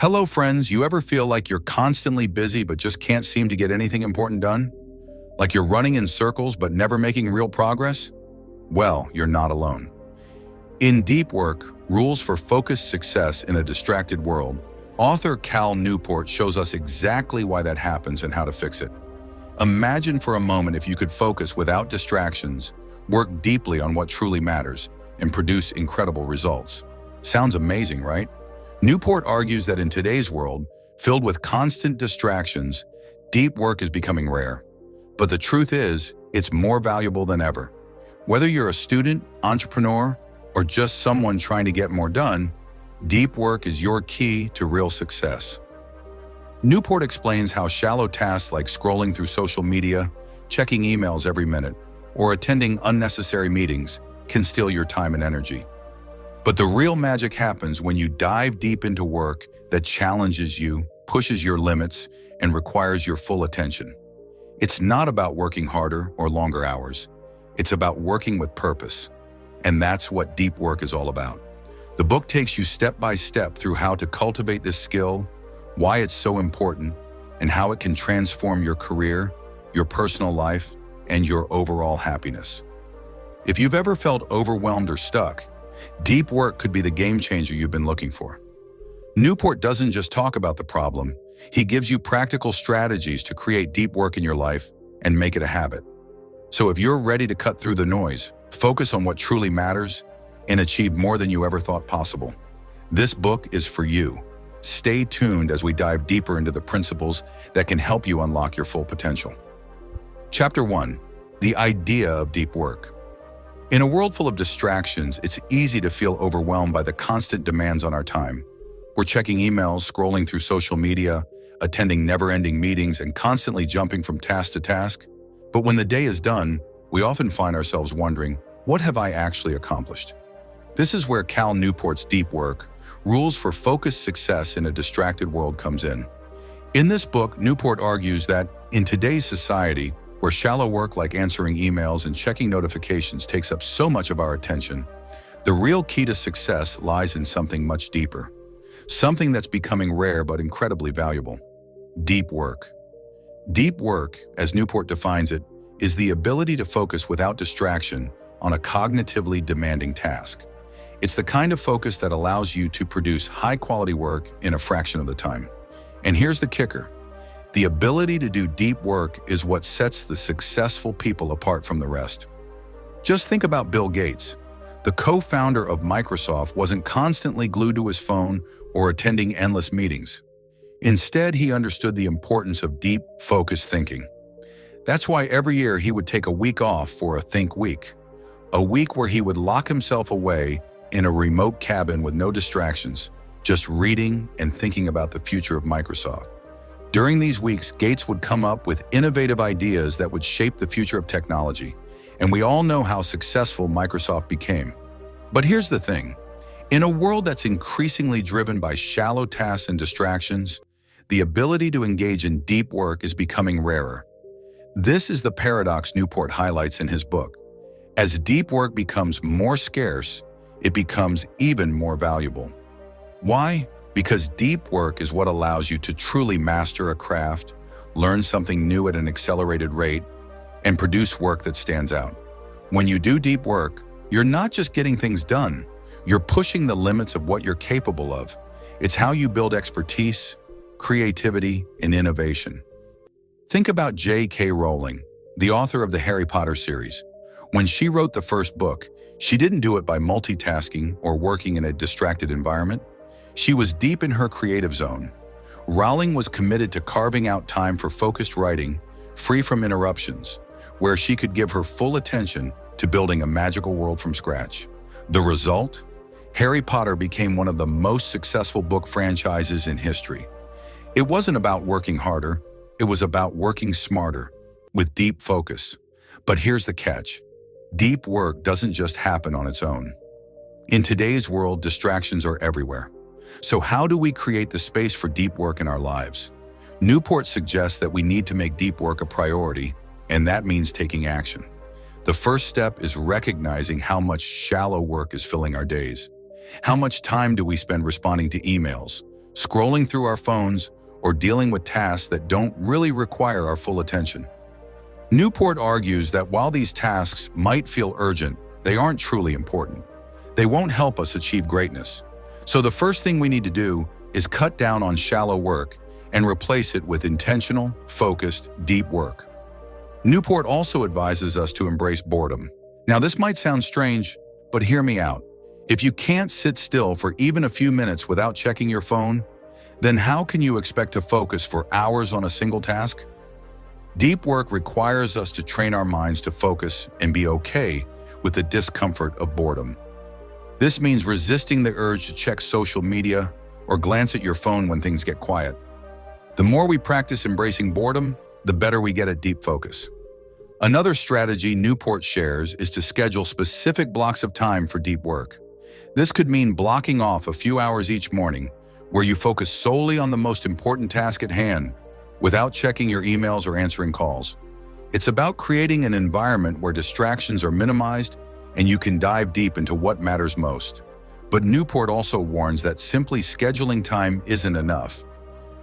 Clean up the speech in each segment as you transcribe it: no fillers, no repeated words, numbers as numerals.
Hello friends, you ever feel like you're constantly busy but just can't seem to get anything important done? Like you're running in circles but never making real progress? Well, you're not alone. In Deep Work, Rules for Focused Success in a Distracted World, author Cal Newport shows us exactly why that happens and how to fix it. Imagine for a moment if you could focus without distractions, work deeply on what truly matters, and produce incredible results. Sounds amazing, right? Newport argues that in today's world, filled with constant distractions, deep work is becoming rare. But the truth is, it's more valuable than ever. Whether you're a student, entrepreneur, or just someone trying to get more done, deep work is your key to real success. Newport explains how shallow tasks like scrolling through social media, checking emails every minute, or attending unnecessary meetings can steal your time and energy. But the real magic happens when you dive deep into work that challenges you, pushes your limits, and requires your full attention. It's not about working harder or longer hours. It's about working with purpose. And that's what deep work is all about. The book takes you step by step through how to cultivate this skill, why it's so important, and how it can transform your career, your personal life, and your overall happiness. If you've ever felt overwhelmed or stuck, deep work could be the game changer you've been looking for. Newport doesn't just talk about the problem, he gives you practical strategies to create deep work in your life and make it a habit. So if you're ready to cut through the noise, focus on what truly matters, and achieve more than you ever thought possible, this book is for you. Stay tuned as we dive deeper into the principles that can help you unlock your full potential. Chapter 1. The Idea of Deep Work. In a world full of distractions, it's easy to feel overwhelmed by the constant demands on our time. We're checking emails, scrolling through social media, attending never-ending meetings, and constantly jumping from task to task. But when the day is done, we often find ourselves wondering, what have I actually accomplished? This is where Cal Newport's Deep Work, Rules for Focused Success in a Distracted World comes in. In this book, Newport argues that in today's society, where shallow work like answering emails and checking notifications takes up so much of our attention, the real key to success lies in something much deeper. Something that's becoming rare but incredibly valuable. Deep work. Deep work, as Newport defines it, is the ability to focus without distraction on a cognitively demanding task. It's the kind of focus that allows you to produce high-quality work in a fraction of the time. And here's the kicker. The ability to do deep work is what sets the successful people apart from the rest. Just think about Bill Gates. The co-founder of Microsoft wasn't constantly glued to his phone or attending endless meetings. Instead, he understood the importance of deep, focused thinking. That's why every year he would take a week off for a Think Week. A week where he would lock himself away in a remote cabin with no distractions, just reading and thinking about the future of Microsoft. During these weeks, Gates would come up with innovative ideas that would shape the future of technology, and we all know how successful Microsoft became. But here's the thing. In a world that's increasingly driven by shallow tasks and distractions, the ability to engage in deep work is becoming rarer. This is the paradox Newport highlights in his book. As deep work becomes more scarce, it becomes even more valuable. Why? Because deep work is what allows you to truly master a craft, learn something new at an accelerated rate, and produce work that stands out. When you do deep work, you're not just getting things done, you're pushing the limits of what you're capable of. It's how you build expertise, creativity, and innovation. Think about J.K. Rowling, the author of the Harry Potter series. When she wrote the first book, she didn't do it by multitasking or working in a distracted environment. She was deep in her creative zone. Rowling was committed to carving out time for focused writing, free from interruptions, where she could give her full attention to building a magical world from scratch. The result? Harry Potter became one of the most successful book franchises in history. It wasn't about working harder, it was about working smarter, with deep focus. But here's the catch. Deep work doesn't just happen on its own. In today's world, distractions are everywhere. So how do we create the space for deep work in our lives? Newport suggests that we need to make deep work a priority, and that means taking action. The first step is recognizing how much shallow work is filling our days. How much time do we spend responding to emails, scrolling through our phones, or dealing with tasks that don't really require our full attention. Newport argues that while these tasks might feel urgent, they aren't truly important. They won't help us achieve greatness. So the first thing we need to do is cut down on shallow work and replace it with intentional, focused, deep work. Newport also advises us to embrace boredom. Now, this might sound strange, but hear me out. If you can't sit still for even a few minutes without checking your phone, then how can you expect to focus for hours on a single task? Deep work requires us to train our minds to focus and be okay with the discomfort of boredom. This means resisting the urge to check social media or glance at your phone when things get quiet. The more we practice embracing boredom, the better we get at deep focus. Another strategy Newport shares is to schedule specific blocks of time for deep work. This could mean blocking off a few hours each morning where you focus solely on the most important task at hand without checking your emails or answering calls. It's about creating an environment where distractions are minimized and you can dive deep into what matters most. But Newport also warns that simply scheduling time isn't enough.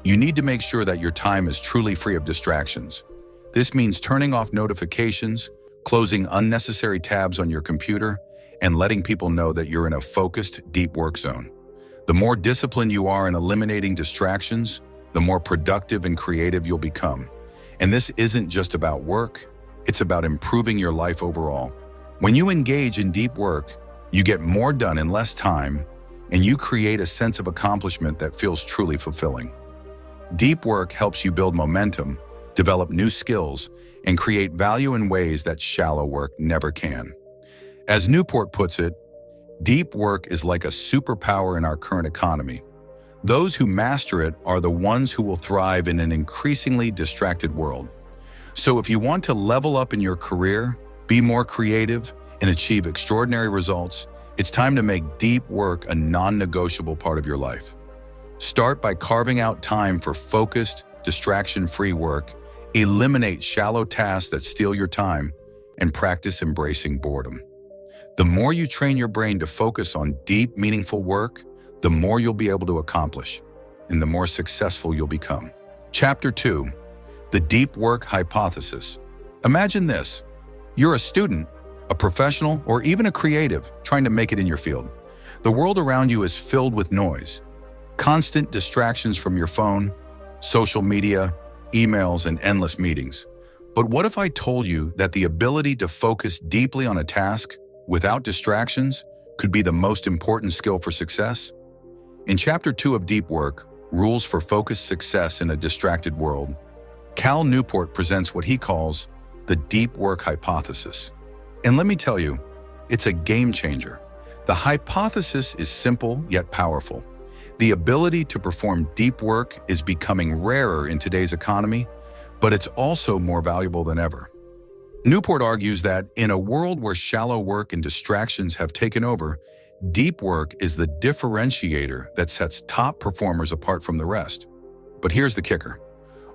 You need to make sure that your time is truly free of distractions. This means turning off notifications, closing unnecessary tabs on your computer, and letting people know that you're in a focused, deep work zone. The more disciplined you are in eliminating distractions, the more productive and creative you'll become. And this isn't just about work, it's about improving your life overall. When you engage in deep work, you get more done in less time, and you create a sense of accomplishment that feels truly fulfilling. Deep work helps you build momentum, develop new skills, and create value in ways that shallow work never can. As Newport puts it, deep work is like a superpower in our current economy. Those who master it are the ones who will thrive in an increasingly distracted world. So if you want to level up in your career, be more creative, and achieve extraordinary results, it's time to make deep work a non-negotiable part of your life. Start by carving out time for focused, distraction-free work, eliminate shallow tasks that steal your time, and practice embracing boredom. The more you train your brain to focus on deep, meaningful work, the more you'll be able to accomplish, and the more successful you'll become. Chapter 2, the Deep Work Hypothesis. Imagine this. You're a student, a professional, or even a creative trying to make it in your field. The world around you is filled with noise. Constant distractions from your phone, social media, emails, and endless meetings. But what if I told you that the ability to focus deeply on a task without distractions could be the most important skill for success? In Chapter 2 of Deep Work, Rules for Focused Success in a Distracted World, Cal Newport presents what he calls the Deep Work Hypothesis. And let me tell you, it's a game changer. The hypothesis is simple yet powerful. The ability to perform deep work is becoming rarer in today's economy, but it's also more valuable than ever. Newport argues that in a world where shallow work and distractions have taken over, deep work is the differentiator that sets top performers apart from the rest. But here's the kicker.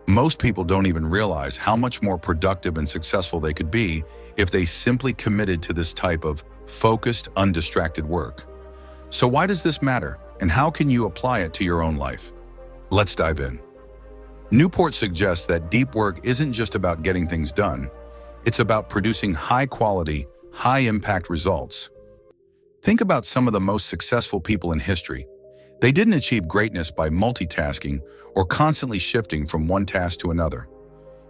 Most people don't even realize how much more productive and successful they could be if they simply committed to this type of focused, undistracted work. So why does this matter, and how can you apply it to your own life? Let's dive in. Newport suggests that deep work isn't just about getting things done. It's about producing high-quality, high-impact results. Think about some of the most successful people in history. They didn't achieve greatness by multitasking or constantly shifting from one task to another.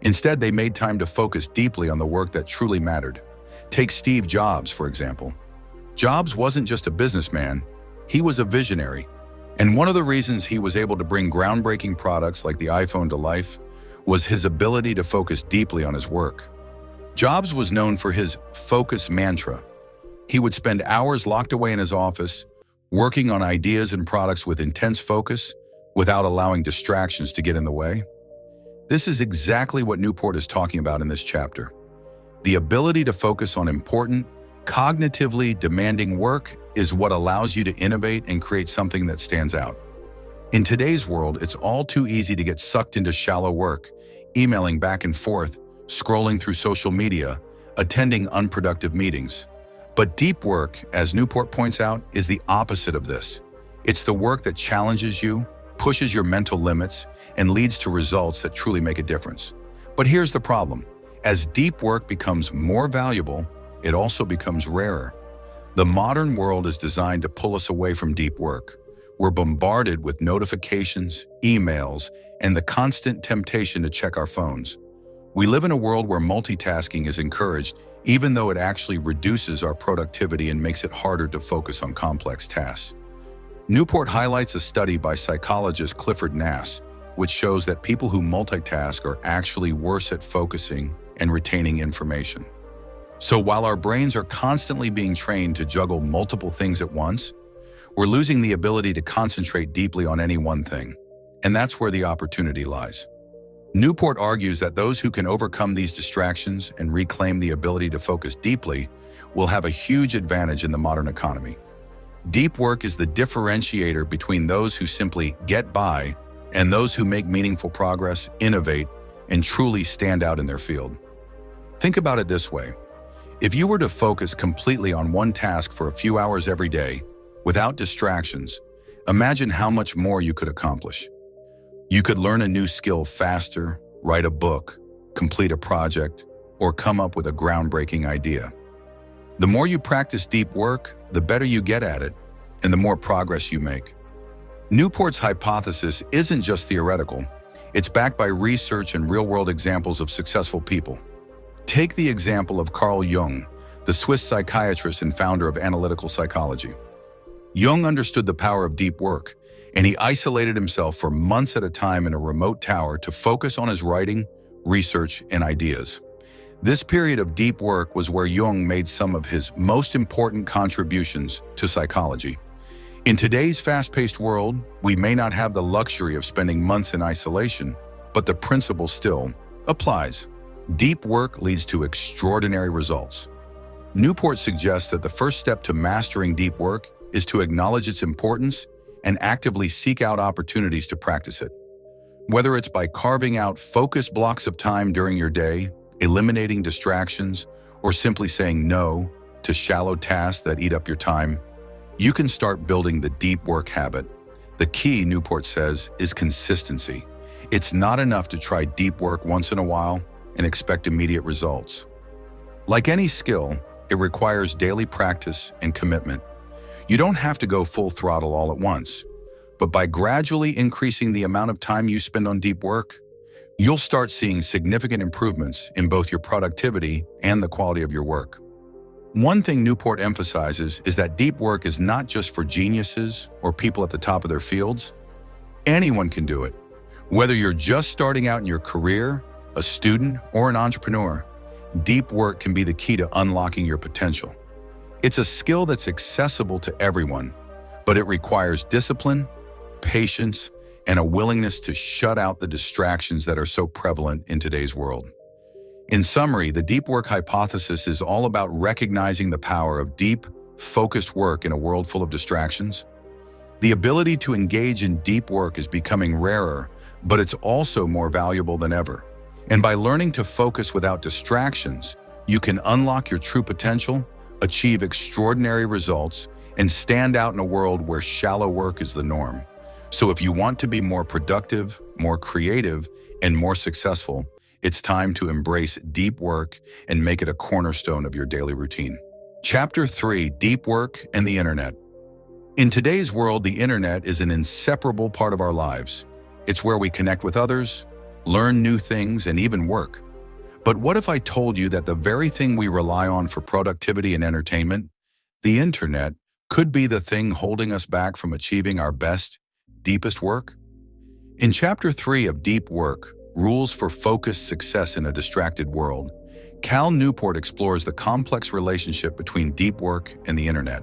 Instead, they made time to focus deeply on the work that truly mattered. Take Steve Jobs, for example. Jobs wasn't just a businessman, he was a visionary. And one of the reasons he was able to bring groundbreaking products like the iPhone to life was his ability to focus deeply on his work. Jobs was known for his focus mantra. He would spend hours locked away in his office, working on ideas and products with intense focus without allowing distractions to get in the way. This is exactly what Newport is talking about in this chapter. The ability to focus on important, cognitively demanding work is what allows you to innovate and create something that stands out. In today's world, it's all too easy to get sucked into shallow work, emailing back and forth, scrolling through social media, attending unproductive meetings. But deep work, as Newport points out, is the opposite of this. It's the work that challenges you, pushes your mental limits, and leads to results that truly make a difference. But here's the problem. As deep work becomes more valuable, it also becomes rarer. The modern world is designed to pull us away from deep work. We're bombarded with notifications, emails, and the constant temptation to check our phones. We live in a world where multitasking is encouraged, even though it actually reduces our productivity and makes it harder to focus on complex tasks. Newport highlights a study by psychologist Clifford Nass, which shows that people who multitask are actually worse at focusing and retaining information. So while our brains are constantly being trained to juggle multiple things at once, we're losing the ability to concentrate deeply on any one thing. And that's where the opportunity lies. Newport argues that those who can overcome these distractions and reclaim the ability to focus deeply will have a huge advantage in the modern economy. Deep work is the differentiator between those who simply get by and those who make meaningful progress, innovate, and truly stand out in their field. Think about it this way. If you were to focus completely on one task for a few hours every day, without distractions, imagine how much more you could accomplish. You could learn a new skill faster, write a book, complete a project, or come up with a groundbreaking idea. The more you practice deep work, the better you get at it, and the more progress you make. Newport's hypothesis isn't just theoretical. It's backed by research and real-world examples of successful people. Take the example of Carl Jung, the Swiss psychiatrist and founder of analytical psychology. Jung understood the power of deep work, and he isolated himself for months at a time in a remote tower to focus on his writing, research, and ideas. This period of deep work was where Jung made some of his most important contributions to psychology. In today's fast-paced world, we may not have the luxury of spending months in isolation, but the principle still applies. Deep work leads to extraordinary results. Newport suggests that the first step to mastering deep work is to acknowledge its importance and actively seek out opportunities to practice it. Whether it's by carving out focused blocks of time during your day, eliminating distractions, or simply saying no to shallow tasks that eat up your time, you can start building the deep work habit. The key, Newport says, is consistency. It's not enough to try deep work once in a while and expect immediate results. Like any skill, it requires daily practice and commitment. You don't have to go full throttle all at once, but by gradually increasing the amount of time you spend on deep work, you'll start seeing significant improvements in both your productivity and the quality of your work. One thing Newport emphasizes is that deep work is not just for geniuses or people at the top of their fields. Anyone can do it. Whether you're just starting out in your career, a student, or an entrepreneur, deep work can be the key to unlocking your potential. It's a skill that's accessible to everyone, but it requires discipline, patience, and a willingness to shut out the distractions that are so prevalent in today's world. In summary, the deep work hypothesis is all about recognizing the power of deep, focused work in a world full of distractions. The ability to engage in deep work is becoming rarer, but it's also more valuable than ever. And by learning to focus without distractions, you can unlock your true potential, achieve extraordinary results, and stand out in a world where shallow work is the norm. So if you want to be more productive, more creative, and more successful, it's time to embrace deep work and make it a cornerstone of your daily routine. Chapter 3: Deep Work and the Internet. In today's world, the internet is an inseparable part of our lives. It's where we connect with others, learn new things, and even work. But what if I told you that the very thing we rely on for productivity and entertainment, the internet, could be the thing holding us back from achieving our best, deepest work? In Chapter 3 of Deep Work, Rules for Focused Success in a Distracted World, Cal Newport explores the complex relationship between deep work and the internet.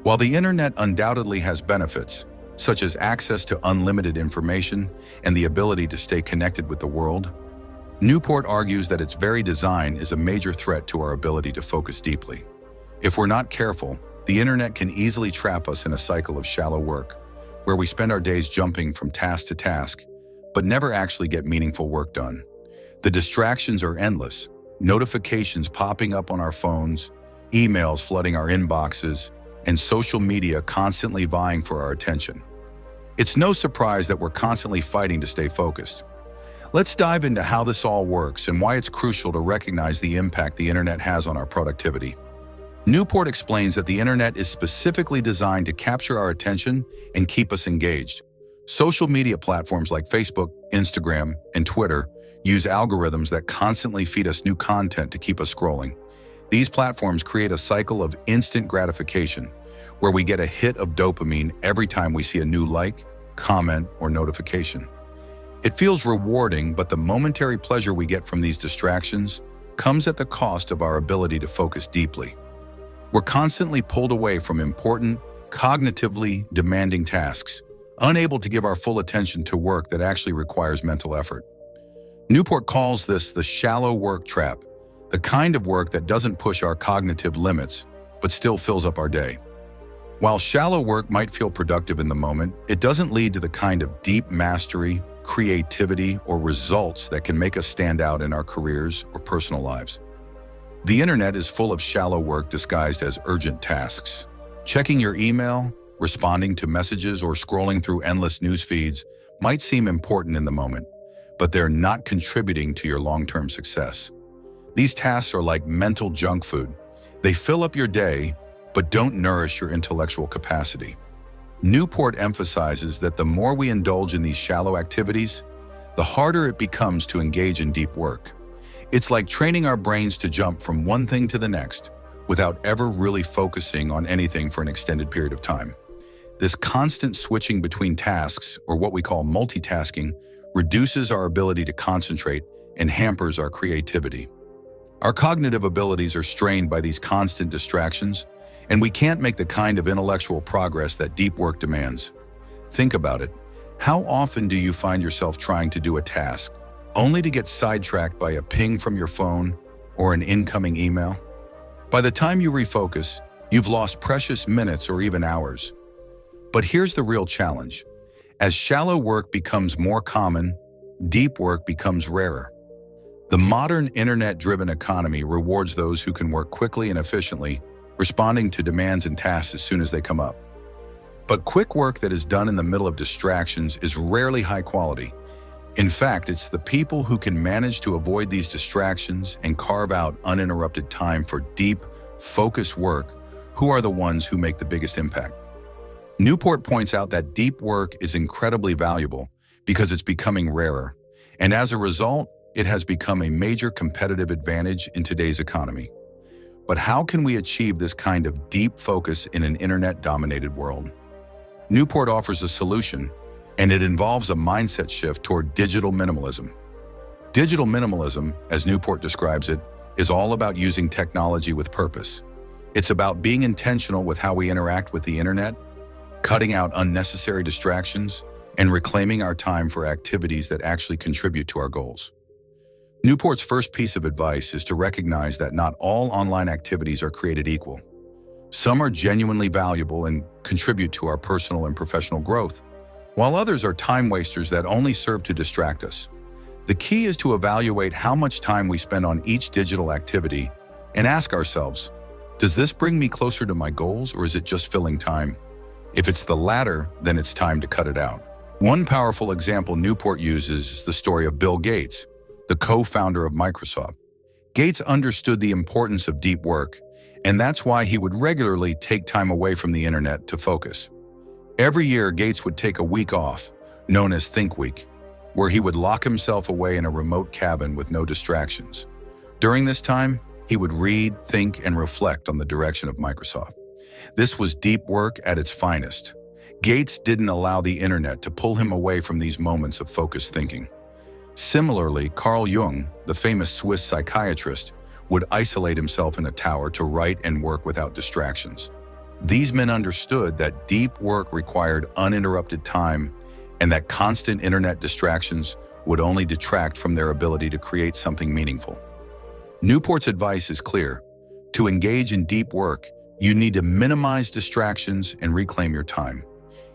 While the internet undoubtedly has benefits, such as access to unlimited information and the ability to stay connected with the world, Newport argues that its very design is a major threat to our ability to focus deeply. If we're not careful, the internet can easily trap us in a cycle of shallow work, where we spend our days jumping from task to task, but never actually get meaningful work done. The distractions are endless, notifications popping up on our phones, emails flooding our inboxes, and social media constantly vying for our attention. It's no surprise that we're constantly fighting to stay focused. Let's dive into how this all works and why it's crucial to recognize the impact the internet has on our productivity. Newport explains that the internet is specifically designed to capture our attention and keep us engaged. Social media platforms like Facebook, Instagram, and Twitter use algorithms that constantly feed us new content to keep us scrolling. These platforms create a cycle of instant gratification, where we get a hit of dopamine every time we see a new like, comment, or notification. It feels rewarding, but the momentary pleasure we get from these distractions comes at the cost of our ability to focus deeply. We're constantly pulled away from important, cognitively demanding tasks, unable to give our full attention to work that actually requires mental effort. Newport calls this the shallow work trap, the kind of work that doesn't push our cognitive limits, but still fills up our day. While shallow work might feel productive in the moment, it doesn't lead to the kind of deep mastery, creativity, or results that can make us stand out in our careers or personal lives. The internet is full of shallow work disguised as urgent tasks. Checking your email, responding to messages, or scrolling through endless news feeds might seem important in the moment, but they're not contributing to your long-term success. These tasks are like mental junk food. They fill up your day, but don't nourish your intellectual capacity. Newport emphasizes that the more we indulge in these shallow activities, the harder it becomes to engage in deep work. It's like training our brains to jump from one thing to the next without ever really focusing on anything for an extended period of time. This constant switching between tasks, or what we call multitasking, reduces our ability to concentrate and hampers our creativity. Our cognitive abilities are strained by these constant distractions, and we can't make the kind of intellectual progress that deep work demands. Think about it. How often do you find yourself trying to do a task, only to get sidetracked by a ping from your phone or an incoming email? By the time you refocus, you've lost precious minutes or even hours. But here's the real challenge. As shallow work becomes more common, deep work becomes rarer. The modern internet-driven economy rewards those who can work quickly and efficiently, responding to demands and tasks as soon as they come up. But quick work that is done in the middle of distractions is rarely high quality. In fact, it's the people who can manage to avoid these distractions and carve out uninterrupted time for deep, focused work who are the ones who make the biggest impact. Newport points out that deep work is incredibly valuable because it's becoming rarer, and as a result, it has become a major competitive advantage in today's economy. But how can we achieve this kind of deep focus in an internet-dominated world? Newport offers a solution, and it involves a mindset shift toward digital minimalism. Digital minimalism, as Newport describes it, is all about using technology with purpose. It's about being intentional with how we interact with the internet, cutting out unnecessary distractions, and reclaiming our time for activities that actually contribute to our goals. Newport's first piece of advice is to recognize that not all online activities are created equal. Some are genuinely valuable and contribute to our personal and professional growth, while others are time wasters that only serve to distract us. The key is to evaluate how much time we spend on each digital activity and ask ourselves, does this bring me closer to my goals, or is it just filling time? If it's the latter, then it's time to cut it out. One powerful example Newport uses is the story of Bill Gates, the co-founder of Microsoft. Gates understood the importance of deep work, and that's why he would regularly take time away from the internet to focus. Every year, Gates would take a week off, known as Think Week, where he would lock himself away in a remote cabin with no distractions. During this time, he would read, think, and reflect on the direction of Microsoft. This was deep work at its finest. Gates didn't allow the internet to pull him away from these moments of focused thinking. Similarly, Carl Jung, the famous Swiss psychiatrist, would isolate himself in a tower to write and work without distractions. These men understood that deep work required uninterrupted time and that constant internet distractions would only detract from their ability to create something meaningful. Newport's advice is clear. To engage in deep work, you need to minimize distractions and reclaim your time.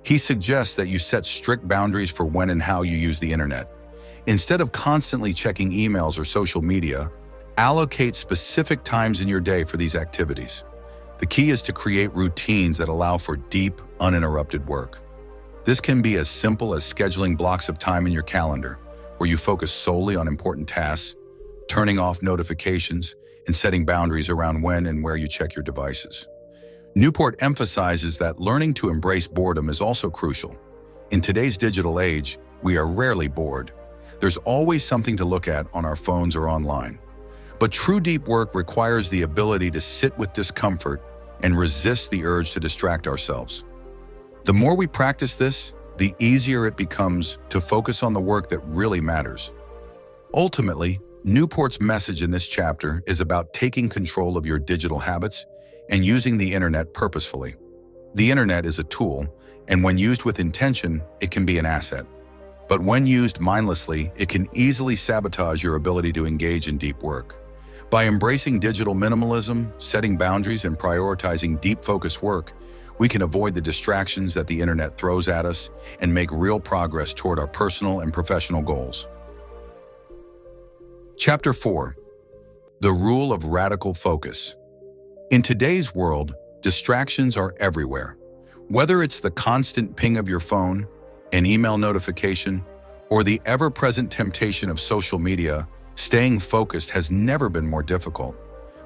He suggests that you set strict boundaries for when and how you use the internet. Instead of constantly checking emails or social media, allocate specific times in your day for these activities. The key is to create routines that allow for deep, uninterrupted work. This can be as simple as scheduling blocks of time in your calendar, where you focus solely on important tasks, turning off notifications, and setting boundaries around when and where you check your devices. Newport emphasizes that learning to embrace boredom is also crucial. In today's digital age, we are rarely bored. There's always something to look at on our phones or online. But true deep work requires the ability to sit with discomfort and resist the urge to distract ourselves. The more we practice this, the easier it becomes to focus on the work that really matters. Ultimately, Newport's message in this chapter is about taking control of your digital habits and using the internet purposefully. The internet is a tool, and when used with intention, it can be an asset. But when used mindlessly, it can easily sabotage your ability to engage in deep work. By embracing digital minimalism, setting boundaries, and prioritizing deep focused work, we can avoid the distractions that the internet throws at us and make real progress toward our personal and professional goals. Chapter 4. The Rule of Radical Focus. In today's world, distractions are everywhere. Whether it's the constant ping of your phone, an email notification, or the ever-present temptation of social media, staying focused has never been more difficult.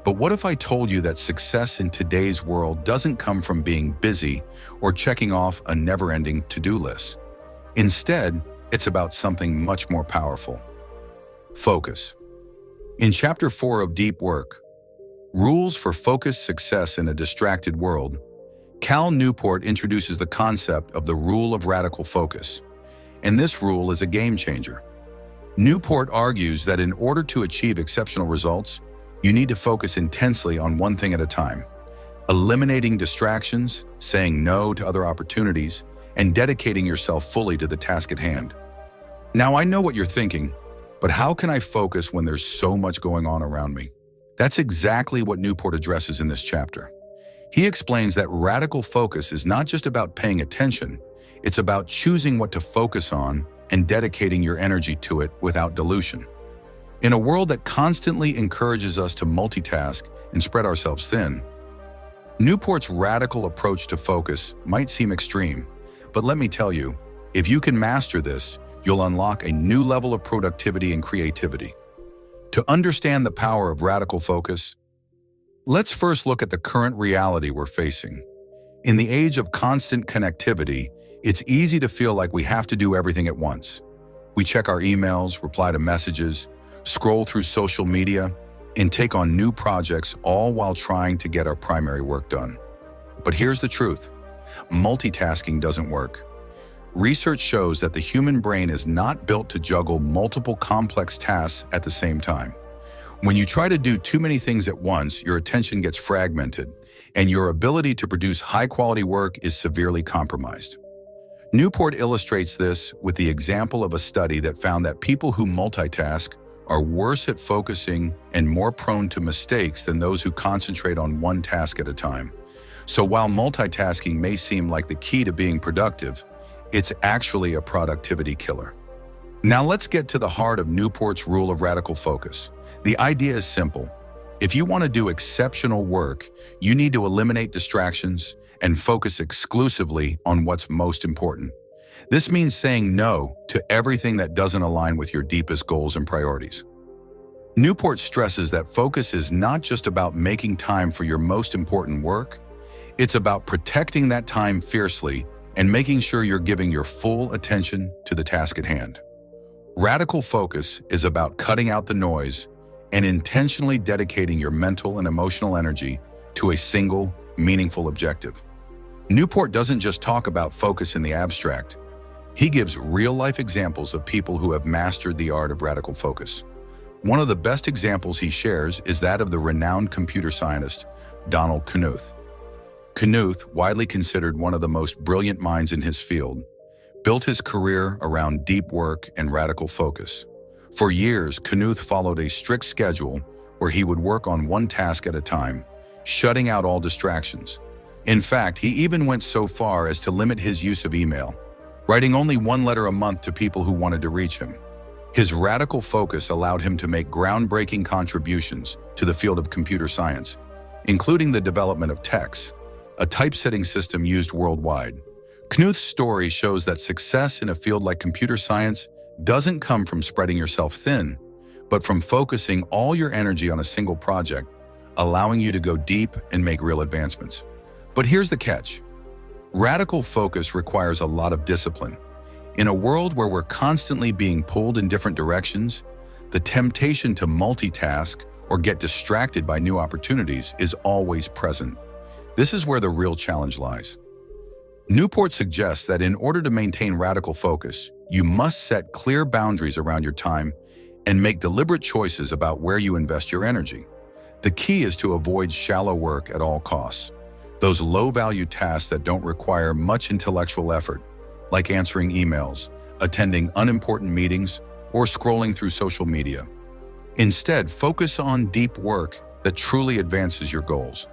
But what if I told you that success in today's world doesn't come from being busy or checking off a never-ending to-do list? Instead, it's about something much more powerful. Focus. In Chapter 4 of Deep Work, Rules for Focused Success in a Distracted World, Cal Newport introduces the concept of the rule of radical focus, and this rule is a game changer. Newport argues that in order to achieve exceptional results, you need to focus intensely on one thing at a time, eliminating distractions, saying no to other opportunities, and dedicating yourself fully to the task at hand. Now, I know what you're thinking, but how can I focus when there's so much going on around me? That's exactly what Newport addresses in this chapter. He explains that radical focus is not just about paying attention, it's about choosing what to focus on and dedicating your energy to it without dilution. In a world that constantly encourages us to multitask and spread ourselves thin, Newport's radical approach to focus might seem extreme, but let me tell you, if you can master this, you'll unlock a new level of productivity and creativity. To understand the power of radical focus, let's first look at the current reality we're facing. In the age of constant connectivity, it's easy to feel like we have to do everything at once. We check our emails, reply to messages, scroll through social media, and take on new projects, all while trying to get our primary work done. But here's the truth: multitasking doesn't work. Research shows that the human brain is not built to juggle multiple complex tasks at the same time. When you try to do too many things at once, your attention gets fragmented, and your ability to produce high-quality work is severely compromised. Newport illustrates this with the example of a study that found that people who multitask are worse at focusing and more prone to mistakes than those who concentrate on one task at a time. So while multitasking may seem like the key to being productive, it's actually a productivity killer. Now let's get to the heart of Newport's rule of radical focus. The idea is simple. If you want to do exceptional work, you need to eliminate distractions and focus exclusively on what's most important. This means saying no to everything that doesn't align with your deepest goals and priorities. Newport stresses that focus is not just about making time for your most important work, it's about protecting that time fiercely and making sure you're giving your full attention to the task at hand. Radical focus is about cutting out the noise and intentionally dedicating your mental and emotional energy to a single, meaningful objective. Newport doesn't just talk about focus in the abstract. He gives real-life examples of people who have mastered the art of radical focus. One of the best examples he shares is that of the renowned computer scientist, Donald Knuth. Knuth, widely considered one of the most brilliant minds in his field, built his career around deep work and radical focus. For years, Knuth followed a strict schedule where he would work on one task at a time, shutting out all distractions. In fact, he even went so far as to limit his use of email, writing only one letter a month to people who wanted to reach him. His radical focus allowed him to make groundbreaking contributions to the field of computer science, including the development of TeX, a typesetting system used worldwide. Knuth's story shows that success in a field like computer science doesn't come from spreading yourself thin, but from focusing all your energy on a single project, allowing you to go deep and make real advancements. But here's the catch. Radical focus requires a lot of discipline. In a world where we're constantly being pulled in different directions, the temptation to multitask or get distracted by new opportunities is always present. This is where the real challenge lies. Newport suggests that in order to maintain radical focus, you must set clear boundaries around your time and make deliberate choices about where you invest your energy. The key is to avoid shallow work at all costs, those low-value tasks that don't require much intellectual effort, like answering emails, attending unimportant meetings, or scrolling through social media. Instead, focus on deep work that truly advances your goals.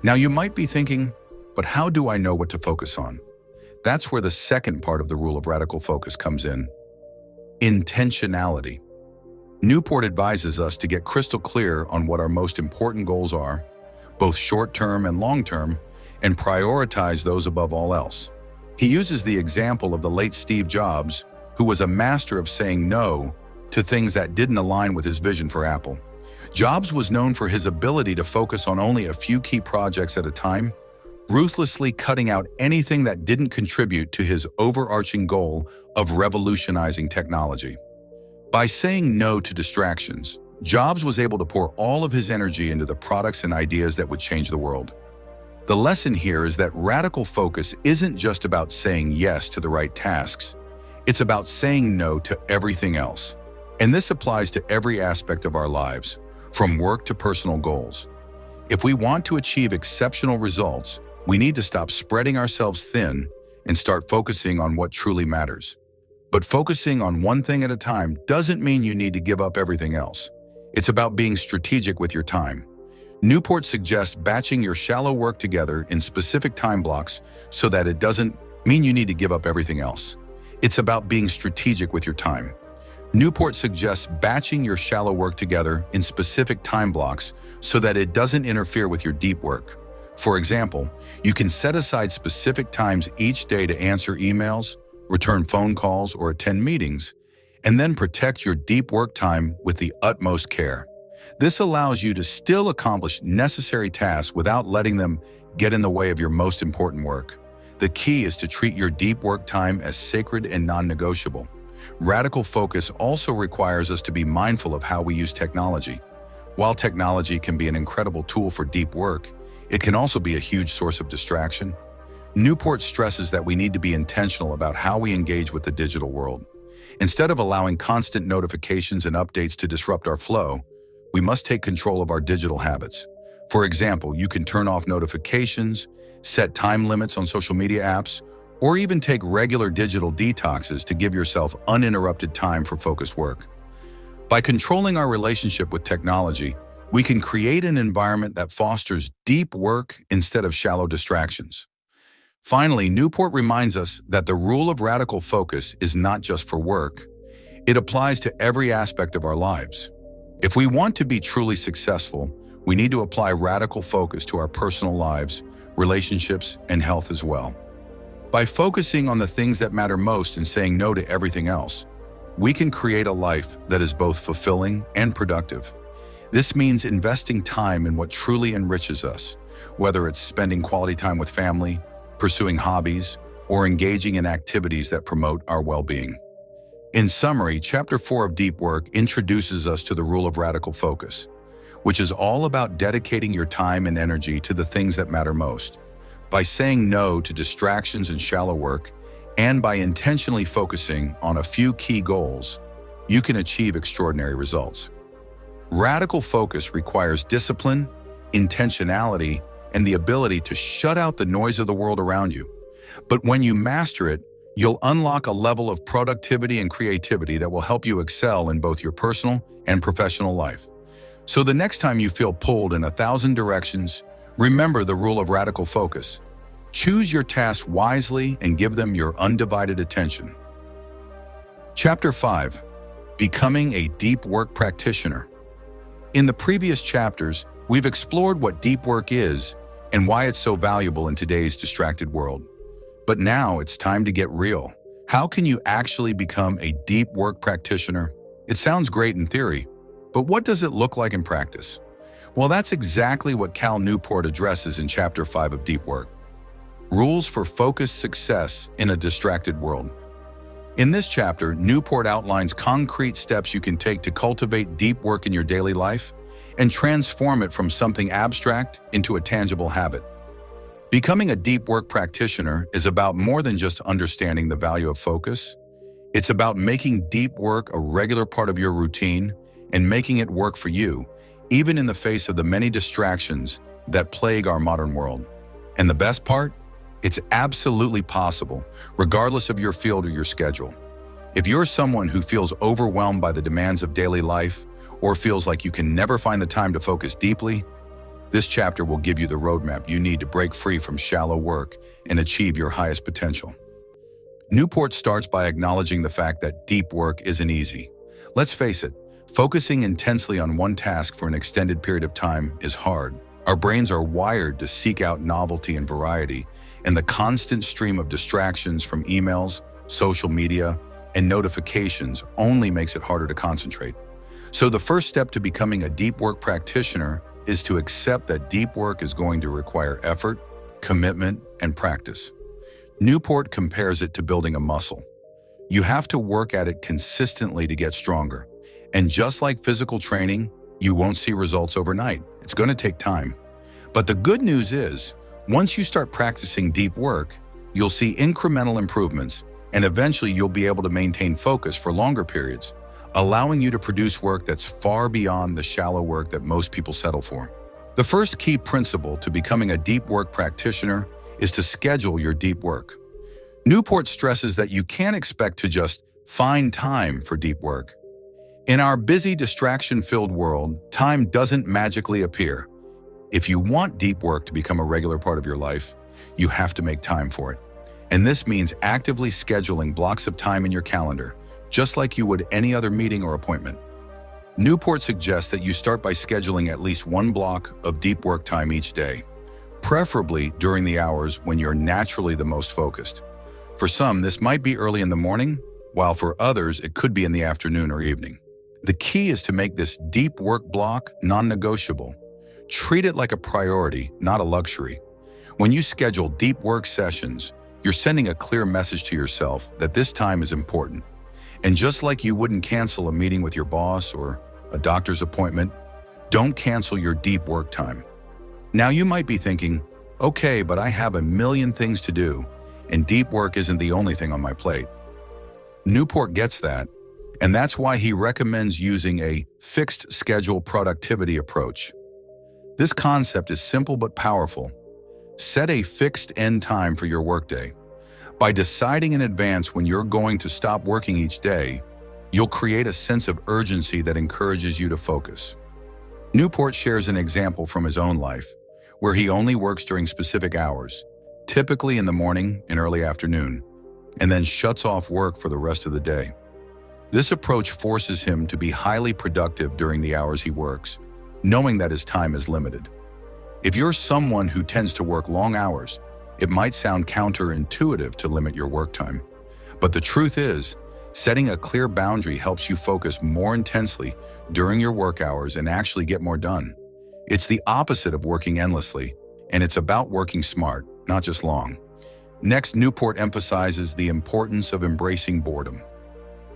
Now, you might be thinking, but how do I know what to focus on? That's where the second part of the rule of radical focus comes in: intentionality. Newport advises us to get crystal clear on what our most important goals are, both short-term and long-term, and prioritize those above all else. He uses the example of the late Steve Jobs, who was a master of saying no to things that didn't align with his vision for Apple. Jobs was known for his ability to focus on only a few key projects at a time, ruthlessly cutting out anything that didn't contribute to his overarching goal of revolutionizing technology. By saying no to distractions, Jobs was able to pour all of his energy into the products and ideas that would change the world. The lesson here is that radical focus isn't just about saying yes to the right tasks. It's about saying no to everything else. And this applies to every aspect of our lives, from work to personal goals. If we want to achieve exceptional results, we need to stop spreading ourselves thin and start focusing on what truly matters. But focusing on one thing at a time doesn't mean you need to give up everything else. It's about being strategic with your time. Newport suggests batching your shallow work together in specific time blocks so that it doesn't mean you need to give up everything else. It's about being strategic with your time. Newport suggests batching your shallow work together in specific time blocks so that it doesn't interfere with your deep work. For example, you can set aside specific times each day to answer emails, return phone calls, or attend meetings, and then protect your deep work time with the utmost care. This allows you to still accomplish necessary tasks without letting them get in the way of your most important work. The key is to treat your deep work time as sacred and non-negotiable. Radical focus also requires us to be mindful of how we use technology. While technology can be an incredible tool for deep work, it can also be a huge source of distraction. Newport stresses that we need to be intentional about how we engage with the digital world. Instead of allowing constant notifications and updates to disrupt our flow, we must take control of our digital habits. For example, you can turn off notifications, set time limits on social media apps, or even take regular digital detoxes to give yourself uninterrupted time for focused work. By controlling our relationship with technology, we can create an environment that fosters deep work instead of shallow distractions. Finally, Newport reminds us that the rule of radical focus is not just for work. It applies to every aspect of our lives. If we want to be truly successful, we need to apply radical focus to our personal lives, relationships, and health as well. By focusing on the things that matter most and saying no to everything else, we can create a life that is both fulfilling and productive. This means investing time in what truly enriches us, whether it's spending quality time with family, pursuing hobbies, or engaging in activities that promote our well-being. In summary, Chapter 4 of Deep Work introduces us to the rule of radical focus, which is all about dedicating your time and energy to the things that matter most. By saying no to distractions and shallow work, and by intentionally focusing on a few key goals, you can achieve extraordinary results. Radical focus requires discipline, intentionality, and the ability to shut out the noise of the world around you. But when you master it, you'll unlock a level of productivity and creativity that will help you excel in both your personal and professional life. So the next time you feel pulled in 1,000 directions, remember the rule of radical focus. Choose your tasks wisely and give them your undivided attention. Chapter 5. Becoming a Deep Work Practitioner. In the previous chapters, we've explored what deep work is and why it's so valuable in today's distracted world. But now it's time to get real. How can you actually become a deep work practitioner? It sounds great in theory, but what does it look like in practice? Well, that's exactly what Cal Newport addresses in Chapter 5 of Deep Work. Rules for focused success in a distracted world. In this chapter, Newport outlines concrete steps you can take to cultivate deep work in your daily life and transform it from something abstract into a tangible habit. Becoming a deep work practitioner is about more than just understanding the value of focus. It's about making deep work a regular part of your routine and making it work for you, even in the face of the many distractions that plague our modern world. And the best part? It's absolutely possible, regardless of your field or your schedule. If you're someone who feels overwhelmed by the demands of daily life or feels like you can never find the time to focus deeply, this chapter will give you the roadmap you need to break free from shallow work and achieve your highest potential. Newport starts by acknowledging the fact that deep work isn't easy. Let's face it, focusing intensely on one task for an extended period of time is hard. Our brains are wired to seek out novelty and variety, and the constant stream of distractions from emails, social media, and notifications only makes it harder to concentrate. So the first step to becoming a deep work practitioner is to accept that deep work is going to require effort, commitment, and practice. Newport compares it to building a muscle. You have to work at it consistently to get stronger. And just like physical training, you won't see results overnight. It's going to take time. But the good news is, once you start practicing deep work, you'll see incremental improvements, and eventually you'll be able to maintain focus for longer periods, allowing you to produce work that's far beyond the shallow work that most people settle for. The first key principle to becoming a deep work practitioner is to schedule your deep work. Newport stresses that you can't expect to just find time for deep work. In our busy, distraction-filled world, time doesn't magically appear. If you want deep work to become a regular part of your life, you have to make time for it. And this means actively scheduling blocks of time in your calendar, just like you would any other meeting or appointment. Newport suggests that you start by scheduling at least one block of deep work time each day, preferably during the hours when you're naturally the most focused. For some, this might be early in the morning, while for others, it could be in the afternoon or evening. The key is to make this deep work block non-negotiable. Treat it like a priority, not a luxury. When you schedule deep work sessions, you're sending a clear message to yourself that this time is important. And just like you wouldn't cancel a meeting with your boss or a doctor's appointment, don't cancel your deep work time. Now you might be thinking, okay, but I have a million things to do, and deep work isn't the only thing on my plate. Newport gets that, and that's why he recommends using a fixed schedule productivity approach. This concept is simple but powerful. Set a fixed end time for your workday. By deciding in advance when you're going to stop working each day, you'll create a sense of urgency that encourages you to focus. Newport shares an example from his own life, where he only works during specific hours, typically in the morning and early afternoon, and then shuts off work for the rest of the day. This approach forces him to be highly productive during the hours he works, knowing that his time is limited. If you're someone who tends to work long hours, it might sound counterintuitive to limit your work time. But the truth is, setting a clear boundary helps you focus more intensely during your work hours and actually get more done. It's the opposite of working endlessly, and it's about working smart, not just long. Next, Newport emphasizes the importance of embracing boredom.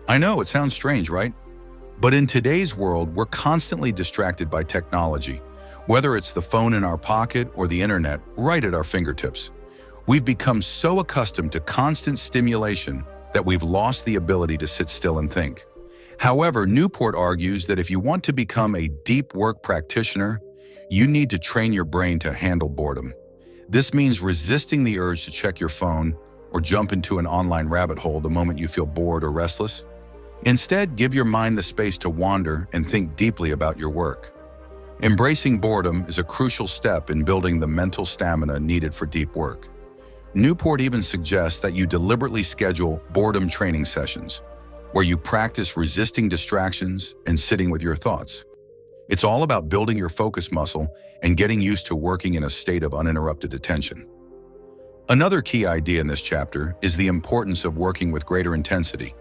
I know, it sounds strange, right? But in today's world, we're constantly distracted by technology, whether it's the phone in our pocket or the internet right at our fingertips. We've become so accustomed to constant stimulation that we've lost the ability to sit still and think. However, Newport argues that if you want to become a deep work practitioner, you need to train your brain to handle boredom. This means resisting the urge to check your phone or jump into an online rabbit hole the moment you feel bored or restless. Instead, give your mind the space to wander and think deeply about your work. Embracing boredom is a crucial step in building the mental stamina needed for deep work. Newport even suggests that you deliberately schedule boredom training sessions, where you practice resisting distractions and sitting with your thoughts. It's all about building your focus muscle and getting used to working in a state of uninterrupted attention. Another key idea in this chapter is the importance of working with greater intensity.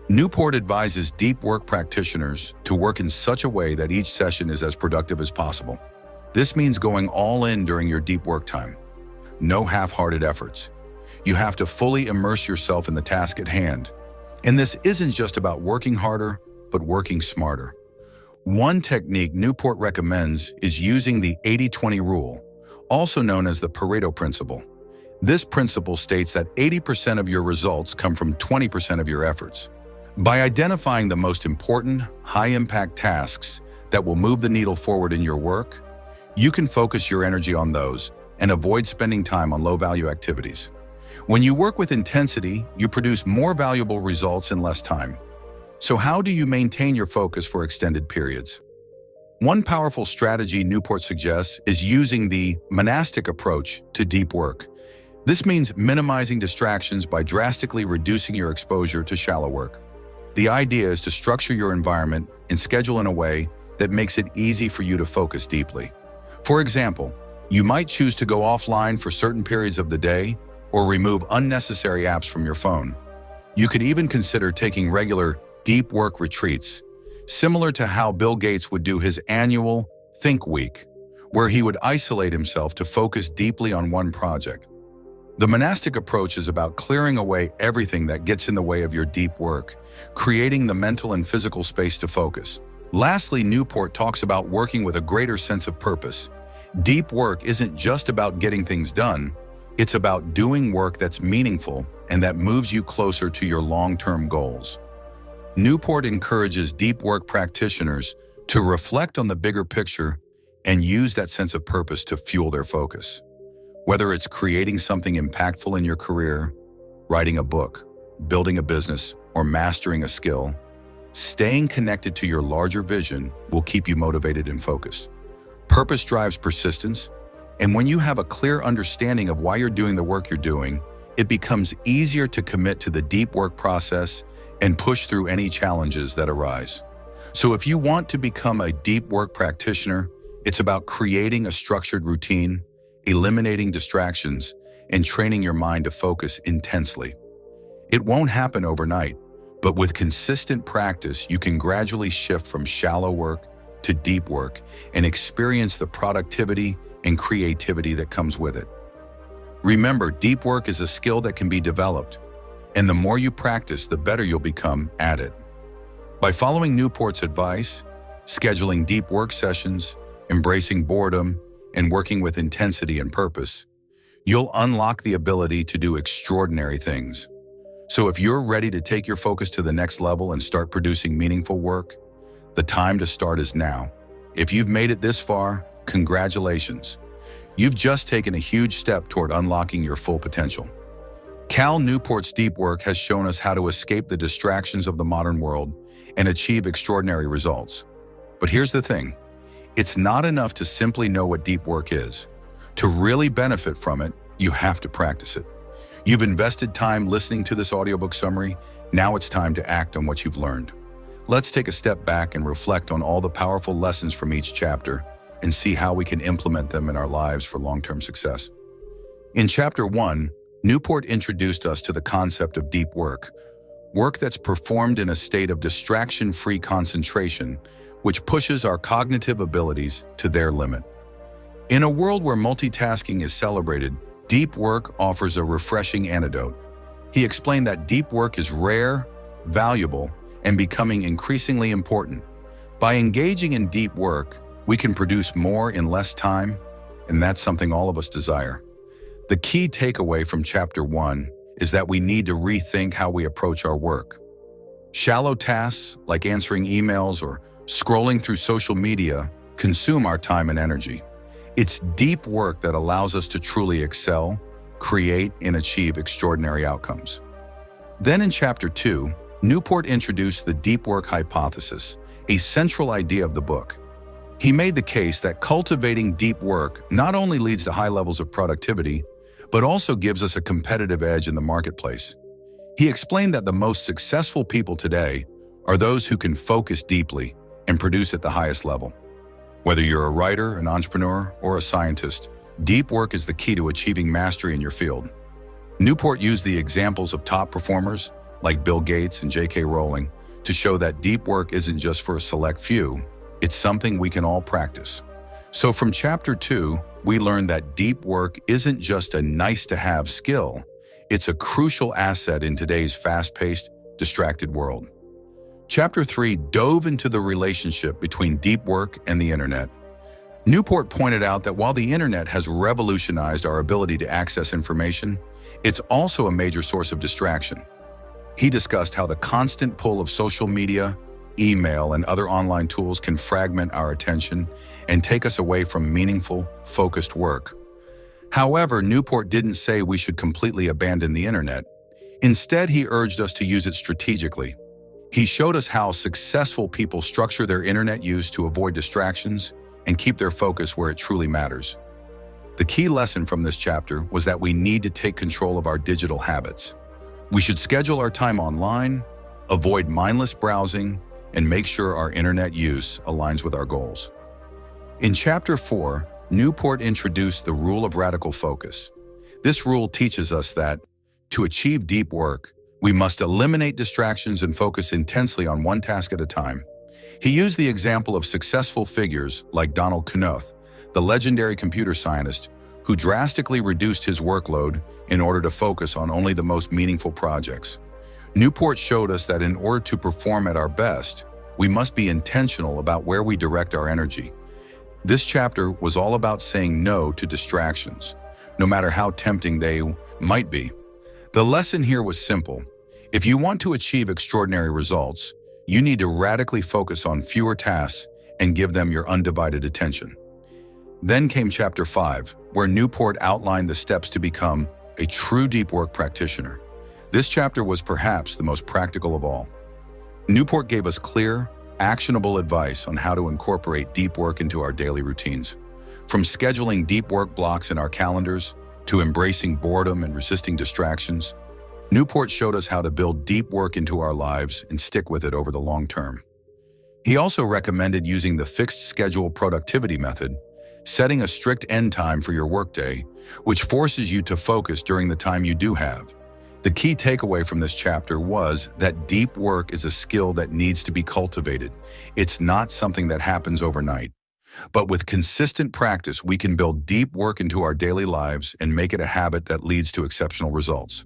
Newport advises deep work practitioners to work in such a way that each session is as productive as possible. This means going all in during your deep work time. No half-hearted efforts. You have to fully immerse yourself in the task at hand. And this isn't just about working harder, but working smarter. One technique Newport recommends is using the 80-20 rule, also known as the Pareto principle. This principle states that 80% of your results come from 20% of your efforts. By identifying the most important, high-impact tasks that will move the needle forward in your work, you can focus your energy on those and avoid spending time on low-value activities. When you work with intensity, you produce more valuable results in less time. So how do you maintain your focus for extended periods? One powerful strategy Newport suggests is using the monastic approach to deep work. This means minimizing distractions by drastically reducing your exposure to shallow work. The idea is to structure your environment and schedule in a way that makes it easy for you to focus deeply. For example, you might choose to go offline for certain periods of the day or remove unnecessary apps from your phone. You could even consider taking regular deep work retreats, similar to how Bill Gates would do his annual Think Week, where he would isolate himself to focus deeply on one project. The monastic approach is about clearing away everything that gets in the way of your deep work, creating the mental and physical space to focus. Lastly, Newport talks about working with a greater sense of purpose. Deep work isn't just about getting things done, it's about doing work that's meaningful and that moves you closer to your long-term goals. Newport encourages deep work practitioners to reflect on the bigger picture and use that sense of purpose to fuel their focus. Whether it's creating something impactful in your career, writing a book, building a business, or mastering a skill, staying connected to your larger vision will keep you motivated and focused. Purpose drives persistence, and when you have a clear understanding of why you're doing the work you're doing, it becomes easier to commit to the deep work process and push through any challenges that arise. So if you want to become a deep work practitioner, it's about creating a structured routine, eliminating distractions, and training your mind to focus intensely. It won't happen overnight, but with consistent practice, you can gradually shift from shallow work to deep work and experience the productivity and creativity that comes with it. Remember, deep work is a skill that can be developed, and the more you practice, the better you'll become at it. By following Newport's advice, scheduling deep work sessions, embracing boredom, and working with intensity and purpose, you'll unlock the ability to do extraordinary things. So if you're ready to take your focus to the next level and start producing meaningful work, the time to start is now. If you've made it this far, congratulations. You've just taken a huge step toward unlocking your full potential. Cal Newport's deep work has shown us how to escape the distractions of the modern world and achieve extraordinary results. But here's the thing. It's not enough to simply know what deep work is. To really benefit from it, you have to practice it. You've invested time listening to this audiobook summary. Now it's time to act on what you've learned. Let's take a step back and reflect on all the powerful lessons from each chapter and see how we can implement them in our lives for long-term success. In Chapter 1, Newport introduced us to the concept of deep work that's performed in a state of distraction-free concentration, which pushes our cognitive abilities to their limit. In a world where multitasking is celebrated, deep work offers a refreshing antidote. He explained that deep work is rare, valuable, and becoming increasingly important. By engaging in deep work, we can produce more in less time, and that's something all of us desire. The key takeaway from Chapter 1 is that we need to rethink how we approach our work. Shallow tasks, like answering emails or scrolling through social media, consume our time and energy. It's deep work that allows us to truly excel, create, and achieve extraordinary outcomes. Then in Chapter 2, Newport introduced the deep work hypothesis, a central idea of the book. He made the case that cultivating deep work not only leads to high levels of productivity, but also gives us a competitive edge in the marketplace. He explained that the most successful people today are those who can focus deeply and produce at the highest level. Whether you're a writer, an entrepreneur, or a scientist, Deep work is the key to achieving mastery in your field. Newport used the examples of top performers like Bill Gates and J.K. Rowling to show that deep work isn't just for a select few, it's something we can all practice. So from Chapter 2, we learned that deep work isn't just a nice-to-have skill, it's a crucial asset in today's fast-paced, distracted world. Chapter 3 dove into the relationship between deep work and the internet. Newport pointed out that while the internet has revolutionized our ability to access information, it's also a major source of distraction. He discussed how the constant pull of social media, email, and other online tools can fragment our attention and take us away from meaningful, focused work. However, Newport didn't say we should completely abandon the internet. Instead, he urged us to use it strategically. He showed us how successful people structure their internet use to avoid distractions and keep their focus where it truly matters. The key lesson from this chapter was that we need to take control of our digital habits. We should schedule our time online, avoid mindless browsing, and make sure our internet use aligns with our goals. In Chapter 4, Newport introduced the rule of radical focus. This rule teaches us that, to achieve deep work, we must eliminate distractions and focus intensely on one task at a time. He used the example of successful figures like Donald Knuth, the legendary computer scientist, who drastically reduced his workload in order to focus on only the most meaningful projects. Newport showed us that in order to perform at our best, we must be intentional about where we direct our energy. This chapter was all about saying no to distractions, no matter how tempting they might be. The lesson here was simple. If you want to achieve extraordinary results, you need to radically focus on fewer tasks and give them your undivided attention. Then came Chapter 5, where Newport outlined the steps to become a true deep work practitioner. This chapter was perhaps the most practical of all. Newport gave us clear, actionable advice on how to incorporate deep work into our daily routines. From scheduling deep work blocks in our calendars to embracing boredom and resisting distractions, Newport showed us how to build deep work into our lives and stick with it over the long term. He also recommended using the fixed schedule productivity method, setting a strict end time for your workday, which forces you to focus during the time you do have. The key takeaway from this chapter was that deep work is a skill that needs to be cultivated. It's not something that happens overnight. But with consistent practice, we can build deep work into our daily lives and make it a habit that leads to exceptional results.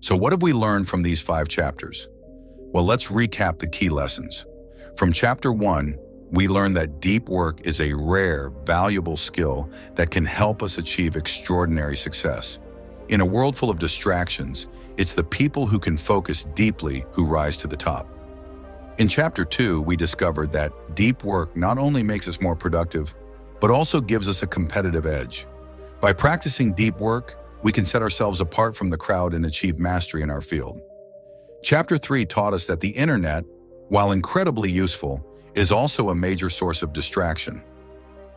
So what have we learned from these 5 chapters? Well, let's recap the key lessons. From Chapter 1, we learned that deep work is a rare, valuable skill that can help us achieve extraordinary success. In a world full of distractions, it's the people who can focus deeply who rise to the top. In Chapter 2, we discovered that deep work not only makes us more productive, but also gives us a competitive edge. By practicing deep work, we can set ourselves apart from the crowd and achieve mastery in our field. Chapter 3 taught us that the internet, while incredibly useful, is also a major source of distraction.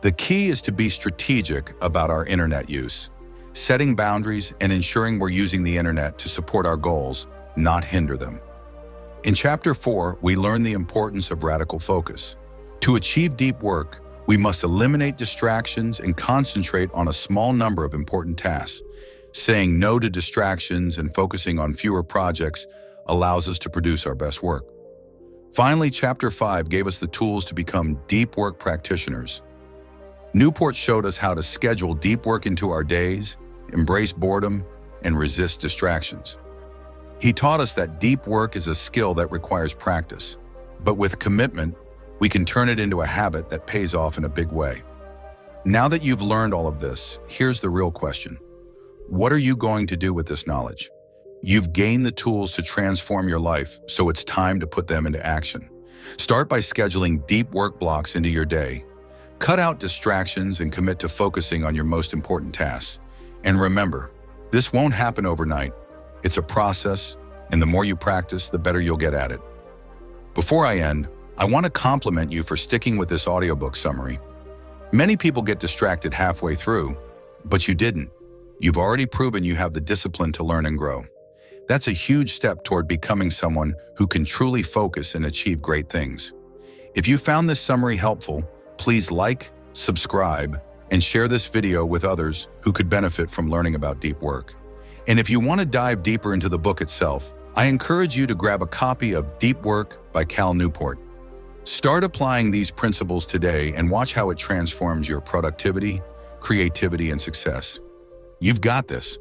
The key is to be strategic about our internet use, setting boundaries and ensuring we're using the internet to support our goals, not hinder them. In Chapter 4, we learned the importance of radical focus. To achieve deep work, we must eliminate distractions and concentrate on a small number of important tasks. Saying no to distractions and focusing on fewer projects allows us to produce our best work. Finally, Chapter 5 gave us the tools to become deep work practitioners. Newport showed us how to schedule deep work into our days, embrace boredom, and resist distractions. He taught us that deep work is a skill that requires practice, but with commitment, we can turn it into a habit that pays off in a big way. Now that you've learned all of this, here's the real question. What are you going to do with this knowledge? You've gained the tools to transform your life, so it's time to put them into action. Start by scheduling deep work blocks into your day. Cut out distractions and commit to focusing on your most important tasks. And remember, this won't happen overnight. It's a process, and the more you practice, the better you'll get at it. Before I end, I want to compliment you for sticking with this audiobook summary. Many people get distracted halfway through, but you didn't. You've already proven you have the discipline to learn and grow. That's a huge step toward becoming someone who can truly focus and achieve great things. If you found this summary helpful, please like, subscribe, and share this video with others who could benefit from learning about deep work. And if you want to dive deeper into the book itself, I encourage you to grab a copy of Deep Work by Cal Newport. Start applying these principles today and watch how it transforms your productivity, creativity, and success. You've got this.